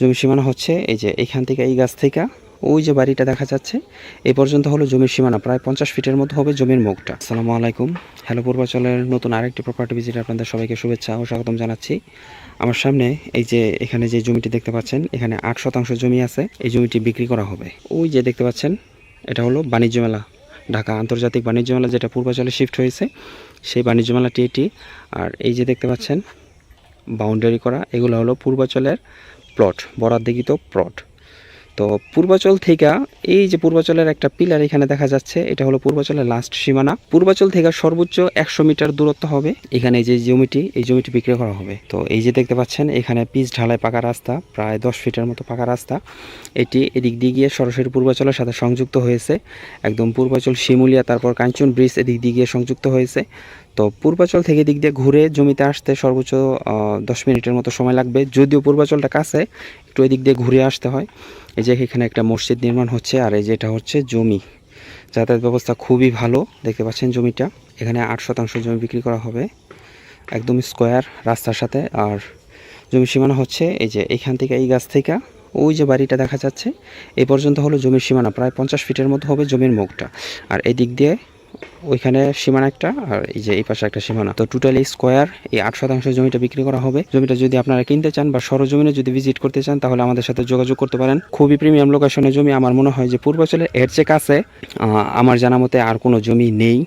জমির সীমানা হচ্ছে এই যে এইখান থেকে এই গাছ থেকে ওই যে বাড়িটা দেখা যাচ্ছে এই পর্যন্ত হলো জমির সীমানা, প্রায় 50 ফিটের মতো হবে জমির মুখটা। আসসালামু আলাইকুম, হ্যালো পূর্বাচলের নতুন আরেকটি প্রপার্টি ভিজিটে আপনাদের সবাইকে শুভেচ্ছা ও স্বাগতম জানাচ্ছি। আমার সামনে এই যে এখানে যে জমিটি দেখতে পাচ্ছেন, এখানে 8 শতাংশ জমি আছে। এই জমিটি বিক্রি করা হবে। ওই যে দেখতে পাচ্ছেন, এটা হলো বাণিজ্য মেলা, ঢাকা আন্তর্জাতিক বাণিজ্য মেলা, যেটা পূর্বাচলে শিফট হয়েছে সেই বাণিজ্য মেলাটি এটি। আর এই যে দেখতে পাচ্ছেন বাউন্ডারি করা, এগুলো হলো পূর্বাচলের প্লট, বরাদ্দকৃত প্লট। তো পূর্বাচল থেকে এই যে পূর্বাচলের একটা পিলার এখানে দেখা যাচ্ছে, এটা হলো পূর্বাচলের লাস্ট সীমানা। পূর্বাচল থেকে সর্বোচ্চ 100 মিটার দূরত্ব হবে। এখানে যে জমিটি, এই জমিটি বিক্রি করা হবে। তো এই যে দেখতে পাচ্ছেন, এখানে পিচ ঢালাই পাকা রাস্তা, প্রায় 10 ফিটের মতো পাকা রাস্তা। এটি এদিক দিয়ে গিয়ে সরাসরি পূর্বাচলের সাথে সংযুক্ত হয়েছে। একদম পূর্বাচল শিমুলিয়া, তারপর কাঞ্চন ব্রিজ এদিক দিয়ে গিয়ে সংযুক্ত হয়েছে। তো পূর্বাচল থেকে দিক দিয়ে ঘুরে জমিতে আসতে সর্বোচ্চ 10 মিনিটের মতো সময় লাগবে। যদিও পূর্বাচলটা কাছে, একটু এদিক দিয়ে ঘুরে আসতে হয়। এই যে এখানে একটা মসজিদ নির্মাণ হচ্ছে, আর এই যে এটা হচ্ছে জমি। যাতায়াত ব্যবস্থা খুবই ভালো, দেখতে পাচ্ছেন জমিটা। এখানে 8 শতাংশ জমি বিক্রি করা হবে, একদম স্কোয়ার রাস্তার সাথে। আর জমির সীমানা হচ্ছে এই যে এইখান থেকে এই গাছ থেকে ওই যে বাড়িটা দেখা যাচ্ছে এই পর্যন্ত হলো জমির সীমানা, প্রায় 50 ফিটের মতো হবে জমির মুখটা। আর এই দিক দিয়ে ওইখানে সীমানা একটা, আর এই যে এই পাশে একটা সীমানা। তো টোটালি স্কোয়ার এই 8 শতাংশ জমিটা বিক্রি করা হবে। জমিটা যদি আপনারা কিনতে চান বা সরজমিনে যদি ভিজিট করতে চান, তাহলে আমাদের সাথে যোগাযোগ করতে পারেন। খুবই প্রিমিয়াম লোকেশনের জমি। আমার মনে হয় যে পূর্বাচলের এর চেয়ে কাছে আমার জানা মতে আর কোনো জমি নেই।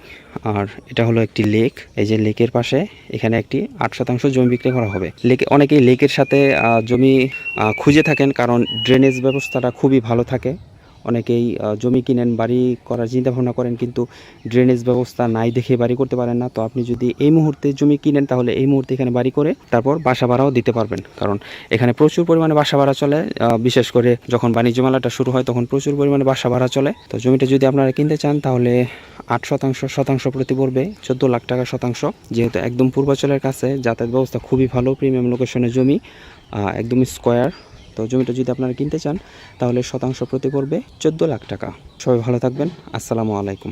আর এটা হলো একটি লেক, এই যে লেকের পাশে এখানে একটি 8 শতাংশ জমি বিক্রি করা হবে। লেকে অনেকেই লেকের সাথে জমি খুঁজে থাকেন, কারণ ড্রেনেজ ব্যবস্থাটা খুবই ভালো থাকে। অনেকেই জমি কিনেন, বাড়ি করার চিন্তা ভাবনা করেন, কিন্তু ড্রেনেজ ব্যবস্থা নাই দেখে বাড়ি করতে পারেন না। তো আপনি যদি এই মুহূর্তে জমি কিনেন, তাহলে এই মুহূর্তে এখানে বাড়ি করে তারপর বাসা ভাড়াও দিতে পারবেন, কারণ এখানে প্রচুর পরিমাণে বাসা ভাড়া চলে। বিশেষ করে যখন বাণিজ্য মেলাটা শুরু হয়, তখন প্রচুর পরিমাণে বাসা ভাড়া চলে। তো জমিটা যদি আপনারা কিনতে চান, তাহলে 8 শতাংশ, শতাংশ প্রতি পড়বে 14 লাখ টাকা শতাংশ। যেহেতু একদম পূর্বাচলের কাছে, যাতায়াত ব্যবস্থা খুবই ভালো, প্রিমিয়াম লোকেশনের জমি, একদম স্কোয়ার। তো জমিটা যদি আপনারা কিনতে চান, তাহলে শতাংশ প্রতি পড়বে 14 লাখ টাকা। সবাই ভালো থাকবেন, আসসালামু আলাইকুম।